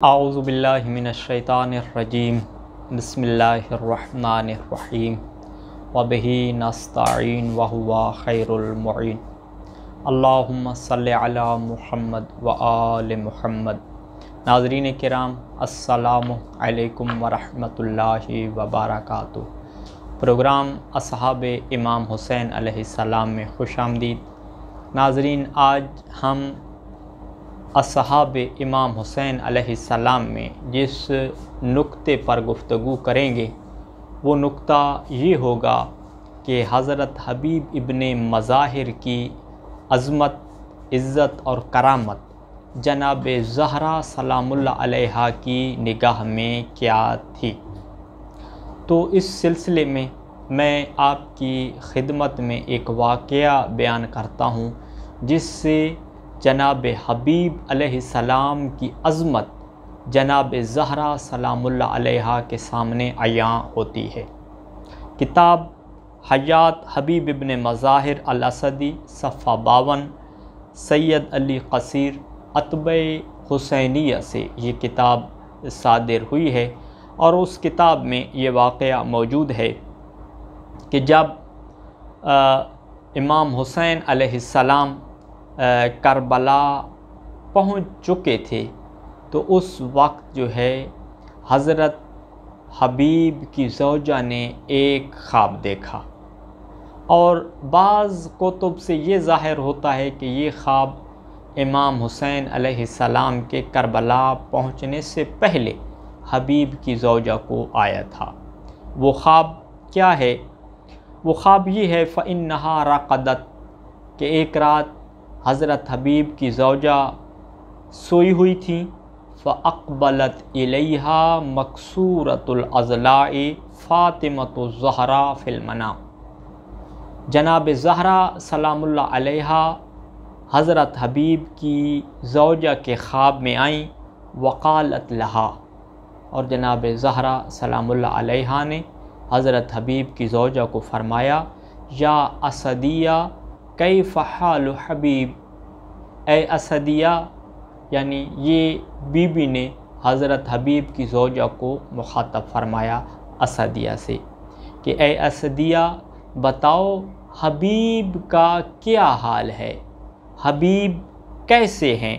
اعوذ باللہ من الشیطان الرجیم بسم اللہ الرحمن الرحیم وبہ نستعین وہو خیر المعین اللہم صلی علی محمد وآل محمد۔ ناظرین کرام، السلام علیکم ورحمۃ اللہ وبرکاتہ۔ پروگرام اصحاب امام حسین علیہ السلام میں خوش آمدید۔ ناظرین، آج ہم اصحاب امام حسین علیہ السلام میں جس نقطے پر گفتگو کریں گے وہ نقطہ یہ ہوگا کہ حضرت حبیب ابن مظاہر کی عظمت، عزت اور کرامت جناب زہرا سلام اللہ علیہا کی نگاہ میں کیا تھی۔ تو اس سلسلے میں آپ کی خدمت میں ایک واقعہ بیان کرتا ہوں جس سے جناب حبیب علیہ السلام کی عظمت جناب زہرا سلام اللہ علیہا کے سامنے عیاں ہوتی ہے۔ کتاب حیات حبیب ابن مظاہر الاسدی صفحہ 52، سید علی قصیر اتباع حسینیہ سے یہ کتاب صادر ہوئی ہے، اور اس کتاب میں یہ واقعہ موجود ہے کہ جب امام حسین علیہ السلام کربلا پہنچ چکے تھے تو اس وقت جو ہے حضرت حبیب کی زوجہ نے ایک خواب دیکھا، اور بعض کتب سے یہ ظاہر ہوتا ہے کہ یہ خواب امام حسین علیہ السلام کے کربلا پہنچنے سے پہلے حبیب کی زوجہ کو آیا تھا۔ وہ خواب کیا ہے؟ وہ خواب یہ ہے فَإِنَّهَا رَقَدَتْ کہ ایک رات حضرت حبیب کی زوجہ سوئی ہوئی تھیں، فَأَقْبَلَتْ إِلَيْهَا مَكْسُورَةُ الْأَضْلَاعِ فاطمۃ الزہراء فِي الْمَنَامِ۔ جناب زہرا سلام اللہ علیہا حضرت حبیب کی زوجہ کے خواب میں آئیں، وقالت لہا، اور جناب زہرا سلام اللہ علیہا نے حضرت حبیب کی زوجہ کو فرمایا، یا اسدیہ کیف حال حبیب، اے اسدیہ، یعنی یہ بی بی نے حضرت حبیب کی زوجہ کو مخاطب فرمایا اسدیہ سے کہ اے اسدیہ بتاؤ حبیب کا کیا حال ہے، حبیب کیسے ہیں؟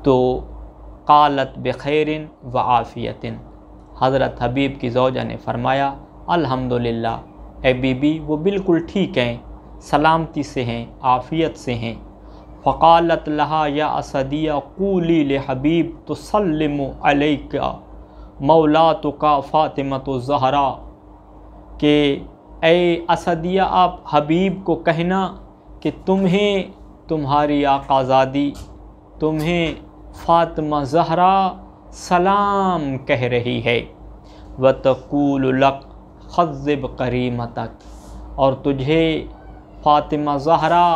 تو قالت بخیر وعافیت، حضرت حبیب کی زوجہ نے فرمایا الحمدللہ، اے بی بی وہ بالکل ٹھیک ہیں، سلامتی سے ہیں، عافیت سے ہیں۔ فقالت لہا یا اسدیہ قولی لحبیب تسلم علیک مولاتک فاطمۃ الزہراء، کہ اے اسدیہ آپ حبیب کو کہنا کہ تمہیں تمہاری آقازادی، تمہیں فاطمہ زہرا سلام کہہ رہی ہے، وتقول لک خذب کریمتک، اور تجھے فاطمہ زہرا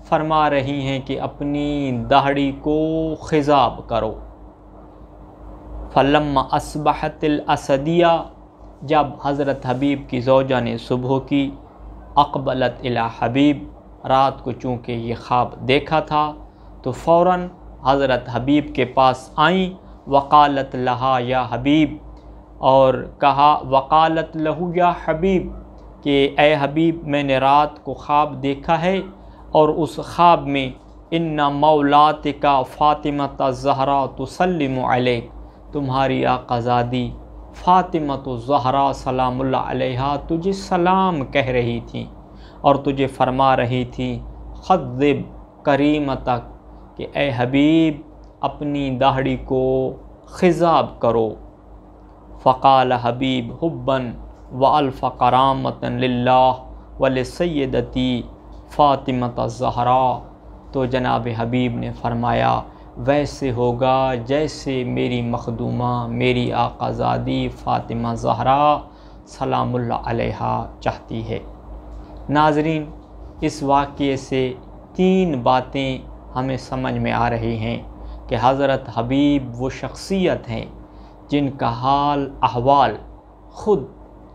فرما رہی ہیں کہ اپنی داڑھی کو خضاب کرو۔ فلما اصبحت الاسدیہ، جب حضرت حبیب کی زوجہ نے صبح کی، اقبلت الی حبیب، رات کو چونکہ یہ خواب دیکھا تھا تو فوراً حضرت حبیب کے پاس آئیں، وقالت لہا یا حبیب، اور کہا وقالت لہو یا حبیب کہ اے حبیب میں نے رات کو خواب دیکھا ہے، اور اس خواب میں ان مولاتک فاطمۃ الزہراء تسلم علیک، تمہاری آقازادی فاطمۃ الزہراء سلام اللہ علیہا تجھے سلام کہہ رہی تھی، اور تجھے فرما رہی تھی خذب کریمتک کہ اے حبیب اپنی داڑھی کو خضاب کرو۔ فقال حبیب حبا والف کرامۃ للہ ولسیدتی فاطمۃ الزہراء، تو جناب حبیب نے فرمایا ویسے ہوگا جیسے میری مخدومہ، میری آقازادی فاطمہ زہرا سلام اللہ علیہا چاہتی ہے۔ ناظرین، اس واقعے سے تین باتیں ہمیں سمجھ میں آ رہی ہیں کہ حضرت حبیب وہ شخصیت ہیں جن کا حال احوال خود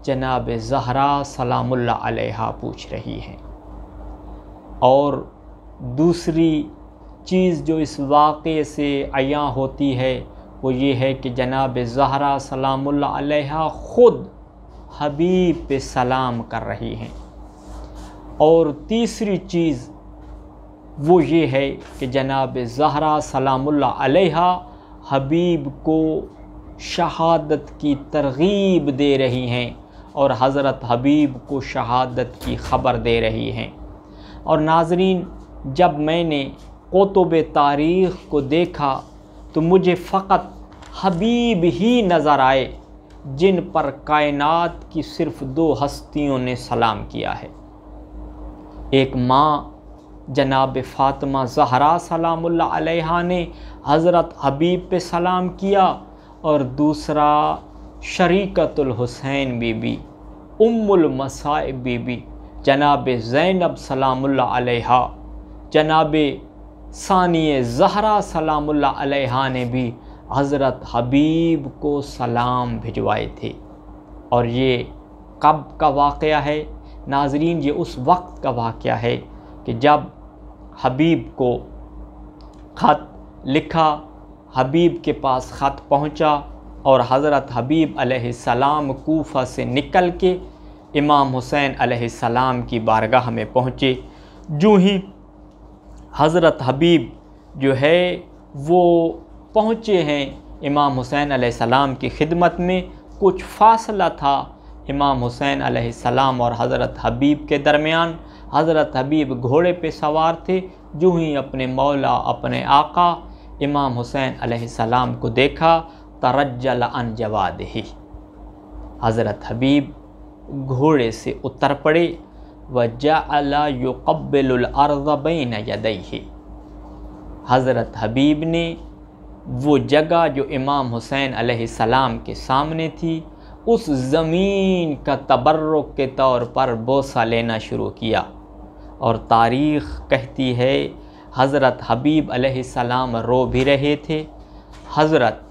جناب زہرا سلام اللہ علیہا پوچھ رہی ہیں۔ اور دوسری چیز جو اس واقعے سے عیاں ہوتی ہے وہ یہ ہے کہ جناب زہرا سلام اللہ علیہا خود حبیب پہ سلام کر رہی ہیں۔ اور تیسری چیز وہ یہ ہے کہ جناب زہرا سلام اللہ علیہا حبیب کو شہادت کی ترغیب دے رہی ہیں اور حضرت حبیب کو شہادت کی خبر دے رہی ہیں۔ اور ناظرین، جب میں نے کتب تاریخ کو دیکھا تو مجھے فقط حبیب ہی نظر آئے جن پر کائنات کی صرف 2 ہستیوں نے سلام کیا ہے۔ ایک ماں جناب فاطمہ زہرا سلام اللہ علیہا نے حضرت حبیب پہ سلام کیا، اور دوسرا شریکت الحسین بی بی ام المصائب بی بی جناب زینب سلام اللہ علیہا، جناب ثانی زہرا سلام اللہ علیہا نے بھی حضرت حبیب کو سلام بھجوائے تھے۔ اور یہ کب کا واقعہ ہے ناظرین؟ یہ اس وقت کا واقعہ ہے کہ جب حبیب کو خط لکھا، حبیب کے پاس خط پہنچا، اور حضرت حبیب علیہ السلام کوفہ سے نکل کے امام حسین علیہ السلام کی بارگاہ میں پہنچے۔ جو ہی حضرت حبیب جو ہے وہ پہنچے ہیں امام حسین علیہ السلام کی خدمت میں، کچھ فاصلہ تھا امام حسین علیہ السلام اور حضرت حبیب کے درمیان۔ حضرت حبیب گھوڑے پہ سوار تھے۔ جو ہی اپنے مولا، اپنے آقا امام حسین علیہ السلام کو دیکھا، ترجل عن جوادہ، حضرت حبیب گھوڑے سے اتر پڑے، وجعل یقبل الارض بین یدیہ، حضرت حبیب نے وہ جگہ جو امام حسین علیہ السلام کے سامنے تھی، اس زمین کا تبرک کے طور پر بوسہ لینا شروع کیا۔ اور تاریخ کہتی ہے حضرت حبیب علیہ السلام رو بھی رہے تھے۔ حضرت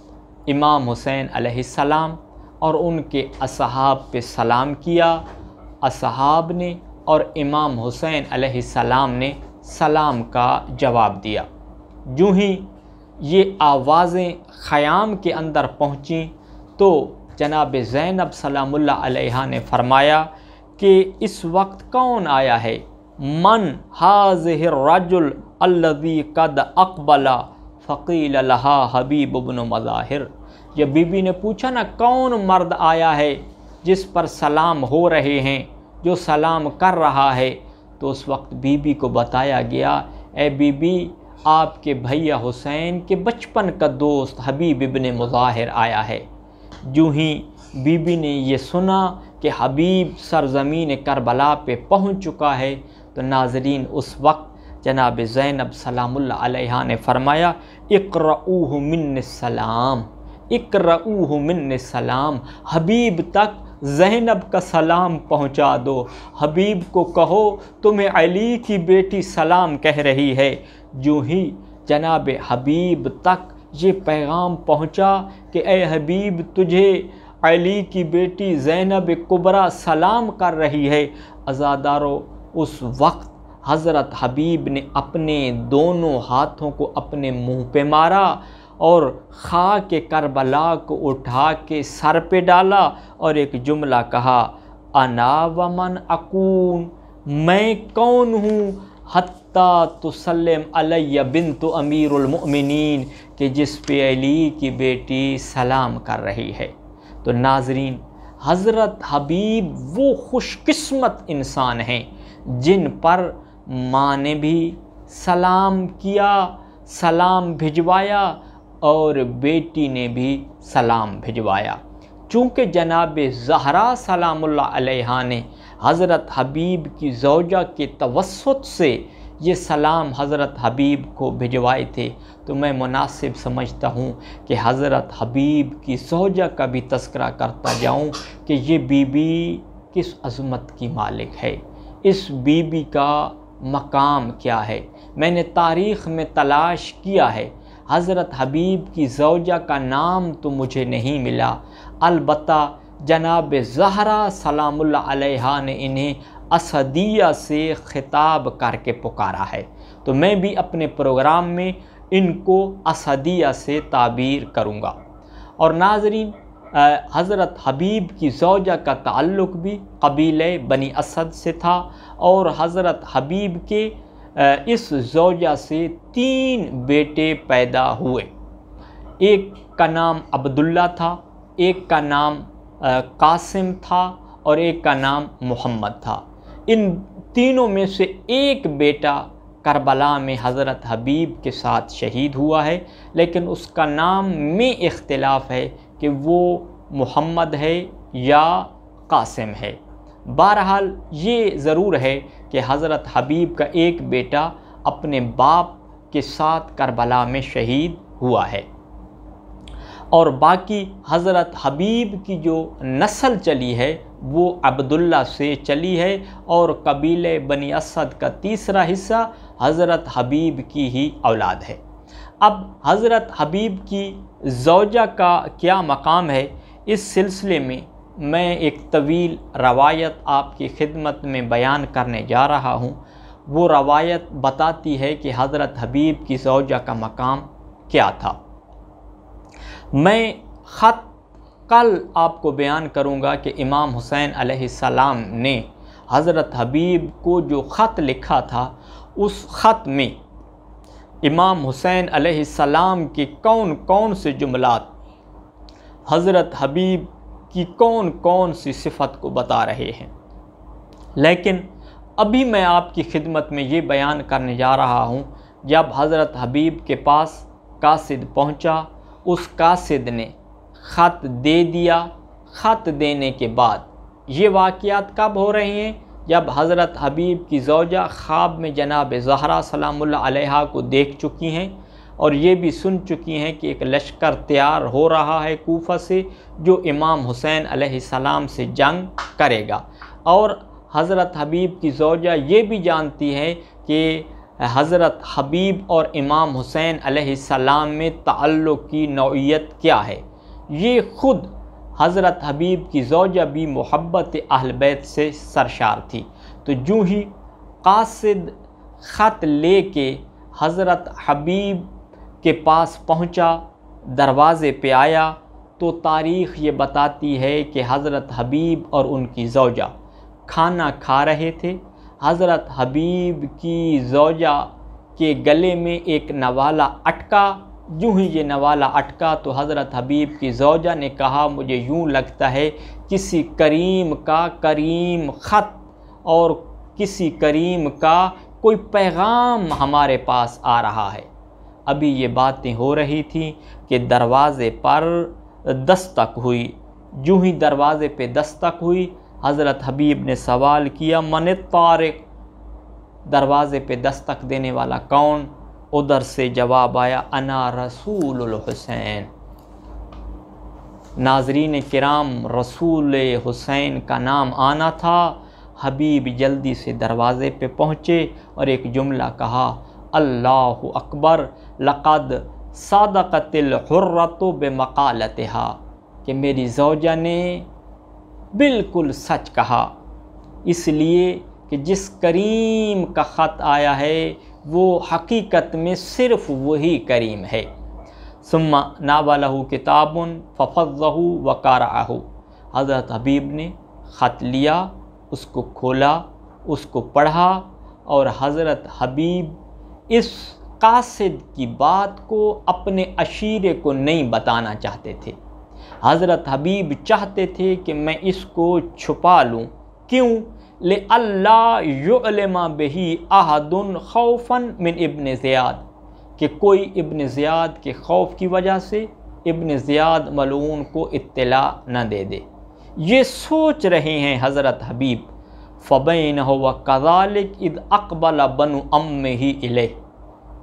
امام حسین علیہ السلام اور ان کے اصحاب پہ سلام کیا، اصحاب نے، اور امام حسین علیہ السلام نے سلام کا جواب دیا۔ جو ہی یہ آوازیں خیام کے اندر پہنچیں تو جناب زینب سلام اللہ علیہا نے فرمایا کہ اس وقت کون آیا ہے؟ من ھذہ الرجل الذی قد اقبل فقیل لہا حبیب بن مظاہر۔ جب بی بی نے پوچھا نا کون مرد آیا ہے جس پر سلام ہو رہے ہیں، جو سلام کر رہا ہے، تو اس وقت بی بی کو بتایا گیا، اے بی بی، آپ کے بھیا حسین کے بچپن کا دوست حبیب ابن مظاہر آیا ہے۔ جو ہی بی بی نے یہ سنا کہ حبیب سرزمین کربلا پہ پہنچ چکا ہے، تو ناظرین اس وقت جناب زینب سلام اللہ علیہا نے فرمایا، اقرؤوہ من السلام، اقرؤوہ من السلام، حبیب تک زینب کا سلام پہنچا دو، حبیب کو کہو تمہیں علی کی بیٹی سلام کہہ رہی ہے۔ جو ہی جناب حبیب تک یہ پیغام پہنچا کہ اے حبیب، تجھے علی کی بیٹی زینب کبریٰ سلام کر رہی ہے، عزادارو، اس وقت حضرت حبیب نے اپنے دونوں ہاتھوں کو اپنے منہ پہ مارا اور خاک کربلا کو اٹھا کے سر پہ ڈالا اور ایک جملہ کہا، انا ومن اکون، میں کون ہوں، حتیٰ تسلم علی بنت امیر المؤمنین، کہ جس پہ علی کی بیٹی سلام کر رہی ہے۔ تو ناظرین، حضرت حبیب وہ خوش قسمت انسان ہیں جن پر ماں نے بھی سلام کیا، سلام بھجوایا، اور بیٹی نے بھی سلام بھجوایا۔ چونکہ جناب زہرا سلام اللہ علیہا نے حضرت حبیب کی زوجہ کے توسط سے یہ سلام حضرت حبیب کو بھجوائے تھے، تو میں مناسب سمجھتا ہوں کہ حضرت حبیب کی زوجہ کا بھی تذکرہ کرتا جاؤں کہ یہ بی بی کس عظمت کی مالک ہے، اس بی بی کا مقام کیا ہے۔ میں نے تاریخ میں تلاش کیا ہے، حضرت حبیب کی زوجہ کا نام تو مجھے نہیں ملا، البتہ جناب زہرا سلام اللہ علیہا نے انہیں اسدیہ سے خطاب کر کے پکارا ہے۔ تو میں بھی اپنے پروگرام میں ان کو اسدیہ سے تعبیر کروں گا۔ اور ناظرین، حضرت حبیب کی زوجہ کا تعلق بھی قبیلہ بنی اسد سے تھا، اور حضرت حبیب کے اس زوجہ سے 3 بیٹے پیدا ہوئے۔ ایک کا نام عبداللہ تھا، ایک کا نام قاسم تھا، اور ایک کا نام محمد تھا۔ ان تینوں میں سے ایک بیٹا کربلا میں حضرت حبیب کے ساتھ شہید ہوا ہے، لیکن اس کا نام میں اختلاف ہے کہ وہ محمد ہے یا قاسم ہے۔ بہرحال یہ ضرور ہے کہ حضرت حبیب کا ایک بیٹا اپنے باپ کے ساتھ کربلا میں شہید ہوا ہے، اور باقی حضرت حبیب کی جو نسل چلی ہے وہ عبداللہ سے چلی ہے، اور قبیلہ بنی اسد کا تیسرا حصہ حضرت حبیب کی ہی اولاد ہے۔ اب حضرت حبیب کی زوجہ کا کیا مقام ہے، اس سلسلے میں ایک طویل روایت آپ کی خدمت میں بیان کرنے جا رہا ہوں۔ وہ روایت بتاتی ہے کہ حضرت حبیب کی زوجہ کا مقام کیا تھا۔ میں خط کل آپ کو بیان کروں گا کہ امام حسین علیہ السلام نے حضرت حبیب کو جو خط لکھا تھا، اس خط میں امام حسین علیہ السلام کے کون کون سے جملات حضرت حبیب کی کون کون سی صفت کو بتا رہے ہیں، لیکن ابھی میں آپ کی خدمت میں یہ بیان کرنے جا رہا ہوں، جب حضرت حبیب کے پاس قاصد پہنچا، اس قاصد نے خط دے دیا۔ خط دینے کے بعد یہ واقعات کب ہو رہے ہیں؟ جب حضرت حبیب کی زوجہ خواب میں جناب زہرا سلام اللہ علیہا کو دیکھ چکی ہیں، اور یہ بھی سن چکی ہیں کہ ایک لشکر تیار ہو رہا ہے کوفہ سے جو امام حسین علیہ السلام سے جنگ کرے گا، اور حضرت حبیب کی زوجہ یہ بھی جانتی ہے کہ حضرت حبیب اور امام حسین علیہ السلام میں تعلق کی نوعیت کیا ہے۔ یہ خود حضرت حبیب کی زوجہ بھی محبت اہل بیت سے سرشار تھی، تو جو ہی قاصد خط لے کے حضرت حبیب کے پاس پہنچا، دروازے پہ آیا، تو تاریخ یہ بتاتی ہے کہ حضرت حبیب اور ان کی زوجہ کھانا کھا رہے تھے۔ حضرت حبیب کی زوجہ کے گلے میں ایک نوالہ اٹکا۔ جو ہی یہ نوالہ اٹکا تو حضرت حبیب کی زوجہ نے کہا، مجھے یوں لگتا ہے کسی کریم کا کریم خط اور کسی کریم کا کوئی پیغام ہمارے پاس آ رہا ہے۔ ابھی یہ باتیں ہو رہی تھیں کہ دروازے پر دستک ہوئی۔ جو ہی دروازے پہ دستک ہوئی، حضرت حبیب نے سوال کیا، من الطارق، دروازے پہ دستک دینے والا کون؟ ادھر سے جواب آیا، انا رسول الحسین۔ ناظرین کرام، رسول حسین کا نام آنا تھا۔ حبیب جلدی سے دروازے پہ پہنچے اور ایک جملہ کہا، اللہ اکبر، لقد صادقت الحرۃ بمقالتها، کہ میری زوجہ نے بالکل سچ کہا، اس لیے کہ جس کریم کا خط آیا ہے وہ حقیقت میں صرف وہی کریم ہے۔ ثم ناولہ کتاب ففضہ وقرأہ، حضرت حبیب نے خط لیا، اس کو کھولا، اس کو پڑھا، اور حضرت حبیب اس قاصد کی بات کو اپنے عشیرے کو نہیں بتانا چاہتے تھے۔ حضرت حبیب چاہتے تھے کہ میں اس کو چھپا لوں۔ کیوں؟ لِأَلَّا يُعْلِمَ بِهِ أَحَدٌ خَوْفًا مِنْ ابن زیاد، کہ کوئی ابن زیاد کے خوف کی وجہ سے ابن زیاد ملعون کو اطلاع نہ دے دے۔ یہ سوچ رہے ہیں حضرت حبیب، فَبَيْنَهُ وَكَذَلِكَ إِذْ أَقْبَلَ بَنُو أَمِّهِ إِلَيْهِ،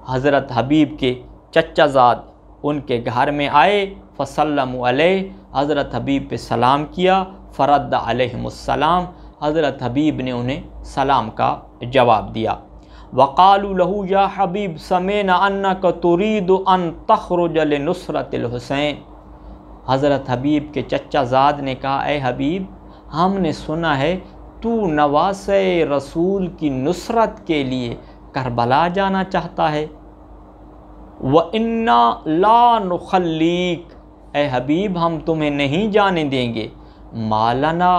حضرت حبیب کے چچا زاد ان کے گھر میں آئے، فَسَلَّمُوا عَلَيْهِ، حضرت حبیب پہ سلام کیا، فَرَدَّ عَلَيْهِمُ السَّلام، حضرت حبیب نے انہیں سلام کا جواب دیا۔ وَقَالُوا لَهُ يَا حَبِيبُ سَمِعْنَا أَنَّكَ تُرِيدُ أَن تَخْرُجَ لِنُصْرَةِ الْحُسَيْنِ، حضرت حبیب کے چچا زاد نے کہا، اے حبیب، ہم نے سنا ہے تو نواسہ رسول کی نصرت کے لیے کربلا جانا چاہتا ہے۔ وَإِنَّا لَا نُخَلِّيكَ، اے حبیب ہم تمہیں نہیں جانے دیں گے، مالنا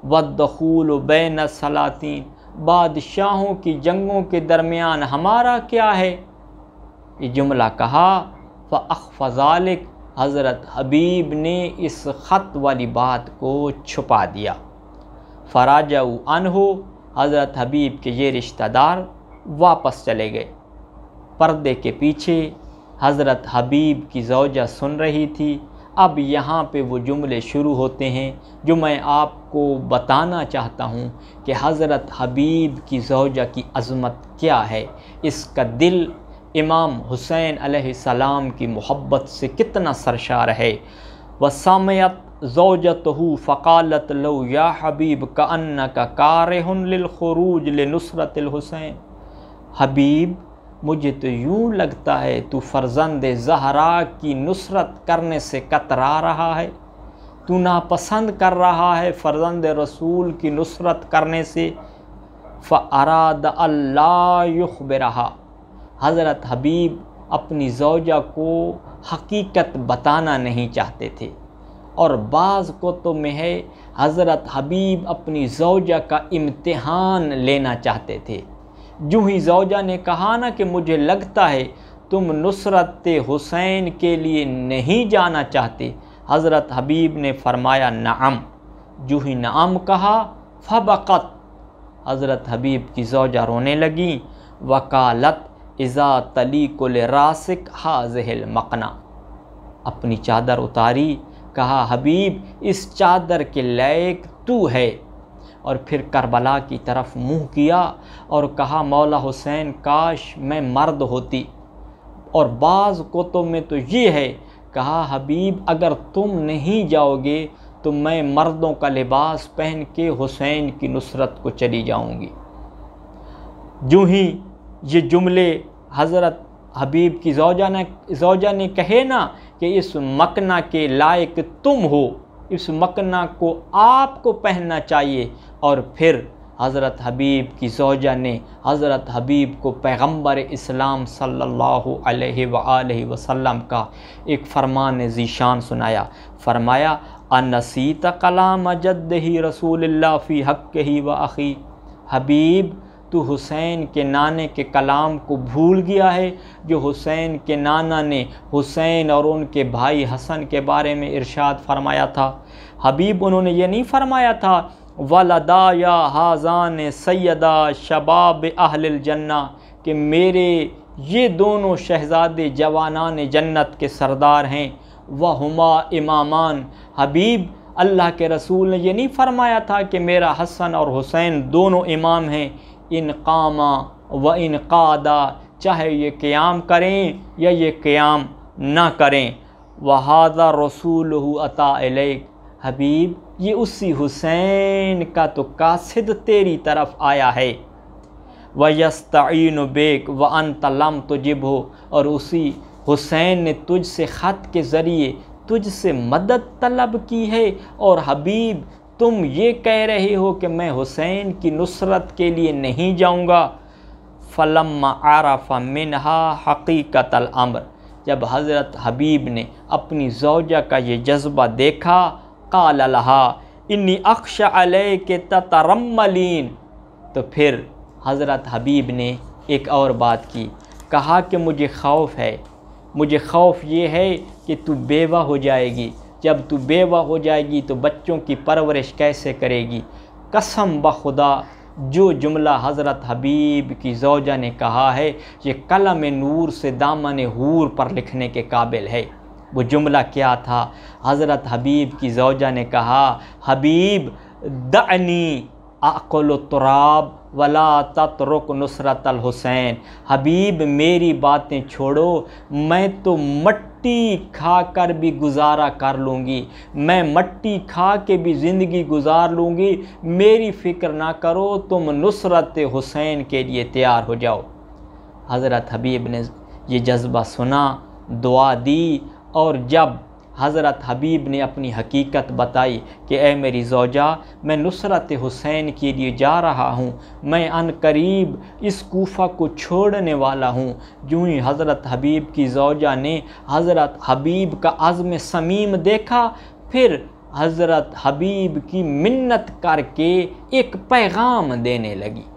وَالدَّخُولُ بَيْنَ السَّلَاطِينَ، بادشاہوں کی جنگوں کے درمیان ہمارا کیا ہے؟ یہ جملہ کہا فَأَخْفَ ذَلِكَ، حضرت حبیب نے اس خط والی بات کو چھپا دیا۔ فَرَاجَعُوا عَنْهُ، حضرت حبیب کے یہ رشتہ دار واپس چلے گئے۔ پردے کے پیچھے حضرت حبیب کی زوجہ سن رہی تھی۔ اب یہاں پہ وہ جملے شروع ہوتے ہیں جو میں آپ کو بتانا چاہتا ہوں کہ حضرت حبیب کی زوجہ کی عظمت کیا ہے، اس کا دل امام حسین علیہ السلام کی محبت سے کتنا سرشار ہے۔ وَسَمِعَتْ زَوْجَتُهُ فَقَالَتْ لَهُ يَا حَبِيبُ كَأَنَّكَ كَارِهٌ لِلْخُرُوجِ لِنُصْرَةِ الْحُسَيْنِ، حبیب مجھے تو یوں لگتا ہے تو فرزند زہرا کی نصرت کرنے سے کترا رہا ہے، تو ناپسند کر رہا ہے فرزند رسول کی نصرت کرنے سے۔ فَأَرَادَ أَلَّا يُخْبِرَهَا، حضرت حبیب اپنی زوجہ کو حقیقت بتانا نہیں چاہتے تھے، اور بعض کتب میں ہے حضرت حبیب اپنی زوجہ کا امتحان لینا چاہتے تھے۔ جو ہی زوجہ نے کہا نا کہ مجھے لگتا ہے تم نصرت حسین کے لیے نہیں جانا چاہتے، حضرت حبیب نے فرمایا نعم۔ جو ہی نعم کہا فبقت، حضرت حبیب کی زوجہ رونے لگیں۔ وقالت اذا تلیق لراسک ھذہ المقنع، اپنی چادر اتاری، کہا حبیب اس چادر کے لائق تو ہے، اور پھر کربلا کی طرف منہ کیا اور کہا مولا حسین کاش میں مرد ہوتی۔ اور بعض کتب میں تو یہ ہے کہا حبیب اگر تم نہیں جاؤ گے تو میں مردوں کا لباس پہن کے حسین کی نصرت کو چلی جاؤں گی۔ جو ہی یہ جملے حضرت حبیب کی زوجہ نے کہے نا کہ اس مکنہ کے لائق تم ہو، اس مکنہ کو آپ کو پہننا چاہیے، اور پھر حضرت حبیب کی زوجہ نے حضرت حبیب کو پیغمبر اسلام صلی اللہ علیہ وآلہ وسلم کا ایک فرمان ذیشان سنایا۔ فرمایا انسیت کلام جدہ رسول اللہ فی حقہ و اخی، حبیب تو حسین کے نانے کے کلام کو بھول گیا ہے جو حسین کے نانا نے حسین اور ان کے بھائی حسن کے بارے میں ارشاد فرمایا تھا۔ حبیب انہوں نے یہ نہیں فرمایا تھا ولدا یا ہازان سیدہ شباب اہل الجنہ، کہ میرے یہ دونوں شہزادے جوانان جنت کے سردار ہیں، وہما امامان، حبیب اللہ کے رسول نے یہ نہیں فرمایا تھا کہ میرا حسن اور حسین دونوں امام ہیں، ان قاما و ان قادا، چاہے یہ قیام کریں یا یہ قیام نہ کریں، وَهَذَا رَسُولُهُ أَتَىٰ إِلَيْكَ، حبیب یہ اسی حسین کا تو قاصد تیری طرف آیا ہے، وَيَسْتَعِينُ بِكَ وَأَنْتَ لَمْ تُجِبْهُ، اور اسی حسین نے تجھ سے خط کے ذریعے تجھ سے مدد طلب کی ہے، اور حبیب تم یہ کہہ رہے ہو کہ میں حسین کی نصرت کے لیے نہیں جاؤں گا۔ فَلَمَّا عَرَفَ مِنْهَا حَقِيقَةَ الْأَمْرِ، جب حضرت حبیب نے اپنی زوجہ کا یہ جذبہ دیکھا، قال لها انی اخشى علیک تترملین، تو پھر حضرت حبیب نے ایک اور بات کی، کہا کہ مجھے خوف ہے، مجھے خوف یہ ہے کہ تو بیوہ ہو جائے گی، جب تو بیوہ ہو جائے گی تو بچوں کی پرورش کیسے کرے گی؟ قسم بخدا جو جملہ حضرت حبیب کی زوجہ نے کہا ہے یہ قلم نور سے دامن حور پر لکھنے کے قابل ہے۔ وہ جملہ کیا تھا؟ حضرت حبیب کی زوجہ نے کہا حبیب دعنی اکل التراب ولا تترک نصرت الحسین، حبیب میری باتیں چھوڑو، میں تو مٹی کھا کر بھی گزارا کر لوں گی، میں مٹی کھا کے بھی زندگی گزار لوں گی، میری فکر نہ کرو، تم نصرت حسین کے لیے تیار ہو جاؤ۔ حضرت حبیب نے یہ جذبہ سنا، دعا دی، اور جب حضرت حبیب نے اپنی حقیقت بتائی کہ اے میری زوجہ، میں نصرت حسین کے لیے جا رہا ہوں، میں عن قریب اس کوفہ کو چھوڑنے والا ہوں۔ جو ہی حضرت حبیب کی زوجہ نے حضرت حبیب کا عزم صمیم دیکھا، پھر حضرت حبیب کی منت کر کے ایک پیغام دینے لگی۔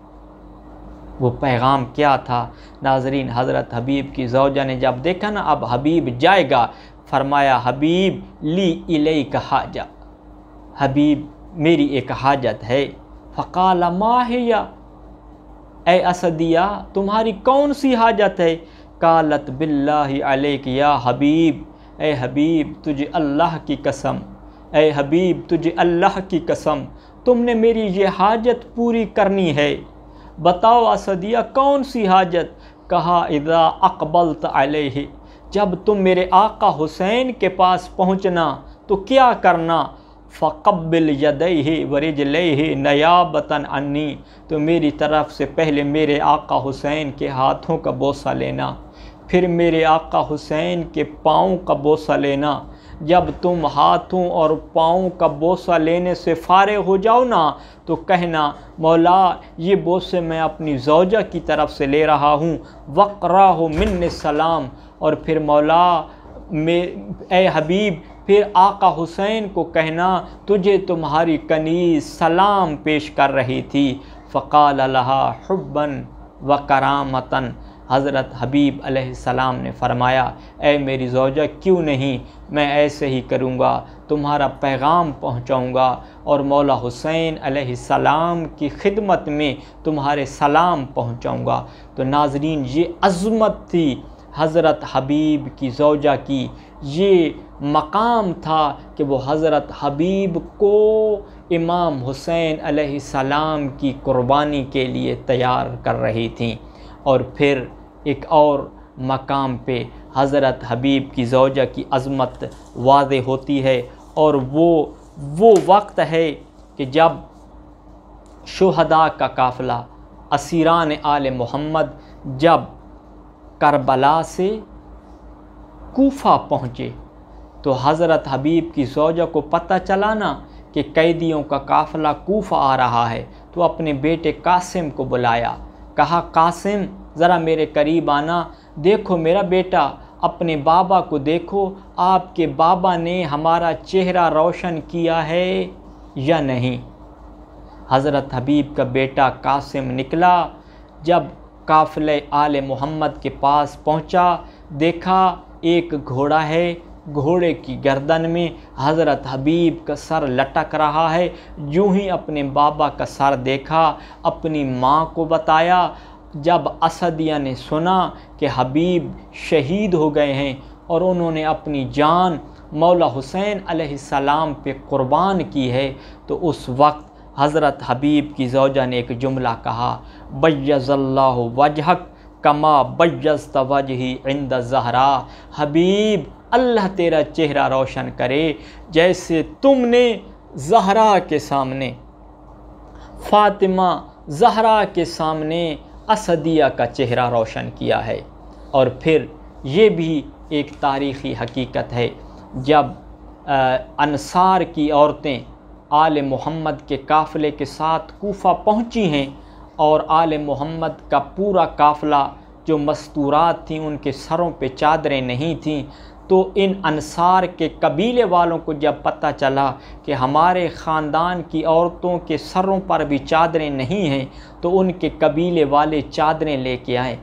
وہ پیغام کیا تھا ناظرین؟ حضرت حبیب کی زوجہ نے جب دیکھا نا اب حبیب جائے گا، فرمایا حبیب لی الیک حاجہ، حبیب میری ایک حاجت ہے۔ فقال ما ہی، اے اسدیہ تمہاری کون سی حاجت ہے؟ قالت باللہ علیک یا حبیب، اے حبیب تجھے اللہ کی قسم، اے حبیب تجھے اللہ کی قسم، تم نے میری یہ حاجت پوری کرنی ہے۔ بتاؤ اسدیہ کون سی حاجت؟ کہا اذا اقبلت علیہ، جب تم میرے آقا حسین کے پاس پہنچنا تو کیا کرنا؟ فقبل یدیہ ورجلیہ نیابۃ عنی، تو میری طرف سے پہلے میرے آقا حسین کے ہاتھوں کا بوسہ لینا، پھر میرے آقا حسین کے پاؤں کا بوسہ لینا۔ جب تم ہاتھوں اور پاؤں کا بوسہ لینے سے فارغ ہو جاؤ نا تو کہنا مولا یہ بوسے میں اپنی زوجہ کی طرف سے لے رہا ہوں، وقراہ من السلام، اور پھر مولا اے حبیب پھر آقا حسین کو کہنا تجھے تمہاری کنیز سلام پیش کر رہی تھی۔ فقال لہا حبا وکرامتا، حضرت حبیب علیہ السلام نے فرمایا اے میری زوجہ کیوں نہیں، میں ایسے ہی کروں گا، تمہارا پیغام پہنچاؤں گا اور مولا حسین علیہ السلام کی خدمت میں تمہارے سلام پہنچاؤں گا۔ تو ناظرین یہ عظمت تھی حضرت حبیب کی زوجہ کی، یہ مقام تھا کہ وہ حضرت حبیب کو امام حسین علیہ السلام کی قربانی کے لیے تیار کر رہی تھیں۔ اور پھر ایک اور مقام پہ حضرت حبیب کی زوجہ کی عظمت واضح ہوتی ہے، اور وہ وقت ہے کہ جب شہداء کا قافلہ اسیران آل محمد جب کربلا سے کوفہ پہنچے تو حضرت حبیب کی زوجہ کو پتہ چلا نا کہ قیدیوں کا قافلہ کوفہ آ رہا ہے، تو اپنے بیٹے قاسم کو بلایا، کہا قاسم ذرا میرے قریب آنا، دیکھو میرا بیٹا اپنے بابا کو دیکھو، آپ کے بابا نے ہمارا چہرہ روشن کیا ہے یا نہیں۔ حضرت حبیب کا بیٹا قاسم نکلا، جب قافلہ آل محمد کے پاس پہنچا دیکھا ایک گھوڑا ہے، گھوڑے کی گردن میں حضرت حبیب کا سر لٹک رہا ہے۔ یوں ہی اپنے بابا کا سر دیکھا، اپنی ماں کو بتایا۔ جب اسدیہ نے سنا کہ حبیب شہید ہو گئے ہیں اور انہوں نے اپنی جان مولا حسین علیہ السلام پہ قربان کی ہے، تو اس وقت حضرت حبیب کی زوجہ نے ایک جملہ کہا بیض اللہ وجہک کما بیضت وجہی عند الزہراء، حبیب اللہ تیرا چہرہ روشن کرے جیسے تم نے زہرا کے سامنے، فاطمہ زہرا کے سامنے اسدیہ کا چہرہ روشن کیا ہے۔ اور پھر یہ بھی ایک تاریخی حقیقت ہے، جب انصار کی عورتیں آل محمد کے قافلے کے ساتھ کوفہ پہنچی ہیں اور آل محمد کا پورا قافلہ جو مستورات تھیں ان کے سروں پہ چادریں نہیں تھیں، تو ان انصار کے قبیلے والوں کو جب پتہ چلا کہ ہمارے خاندان کی عورتوں کے سروں پر بھی چادریں نہیں ہیں، تو ان کے قبیلے والے چادریں لے کے آئے۔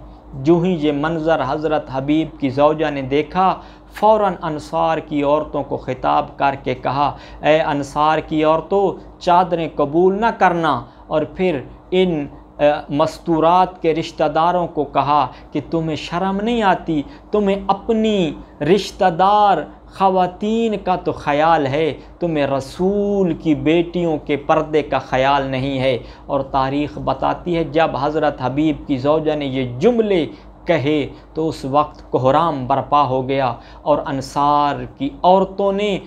جو ہی یہ منظر حضرت حبیب کی زوجہ نے دیکھا، فوراً انصار کی عورتوں کو خطاب کر کے کہا اے انصار کی عورتوں چادریں قبول نہ کرنا، اور پھر ان مستورات کے رشتہ داروں کو کہا کہ تمہیں شرم نہیں آتی، تمہیں اپنی رشتہ دار خواتین کا تو خیال ہے، تمہیں رسول کی بیٹیوں کے پردے کا خیال نہیں ہے۔ اور تاریخ بتاتی ہے جب حضرت حبیب کی زوجہ نے یہ جملے کہے تو اس وقت کوہرام برپا ہو گیا اور انصار کی عورتوں نے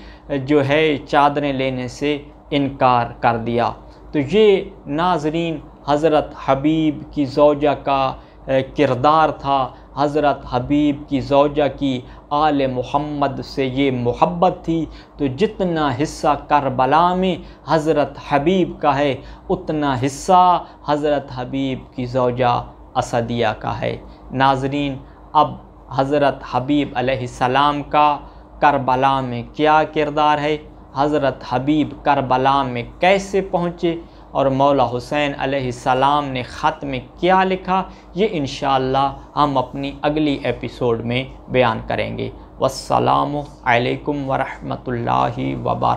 جو ہے چادریں لینے سے انکار کر دیا۔ تو یہ ناظرین حضرت حبیب کی زوجہ کا کردار تھا، حضرت حبیب کی زوجہ کی آل محمد سے یہ محبت تھی تو جتنا حصہ کربلا میں حضرت حبیب کا ہے اتنا حصہ حضرت حبیب کی زوجہ اسدیہ کا ہے۔ ناظرین، اب حضرت حبیب علیہ السلام کا کربلا میں کیا کردار ہے، حضرت حبیب کربلا میں کیسے پہنچے اور مولا حسین علیہ السلام نے خط میں کیا لکھا، یہ انشاءاللہ ہم اپنی اگلی ایپیسوڈ میں بیان کریں گے۔ والسلام علیکم ورحمۃ اللہ وبرکاتہ۔